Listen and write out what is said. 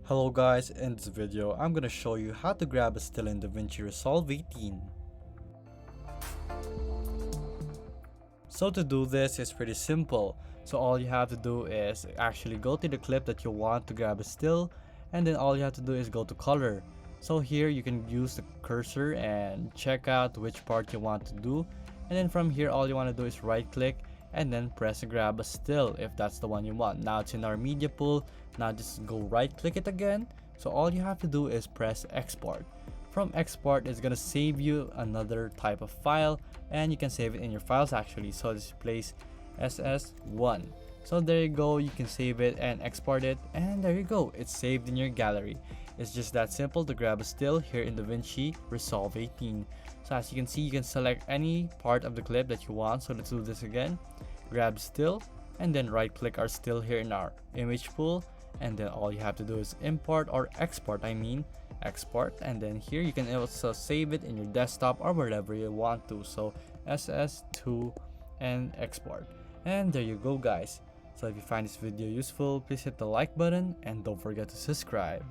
Hello guys, in this video I'm gonna show you how to grab a still in Davinci Resolve 18. So to do this is pretty simple. So all you have to do is actually go to the clip that you want to grab a still, and then all you have to do is go to color. So here you can use the cursor and check out which part you want to do, and then from here all you want to do is right click and then press grab a still if that's the one you want. Now it's in our media pool. Now just go right click it again. So all you have to do is press export. From export, it's gonna save you another type of file, and you can save it in your files actually. So just place ss1. So there you go, you can save it and export it, and there you go, it's saved in your gallery. It's just that simple to grab a still here in Davinci Resolve 18. So as you can see, you can select any part of the clip that you want. So let's do this again. Grab still, and then right click our still here in our image pool, and then all you have to do is import or export, export, and then here you can also save it in your desktop or wherever you want to. So ss2 and export, and there you go guys. So if you find this video useful, please hit the like button and don't forget to subscribe.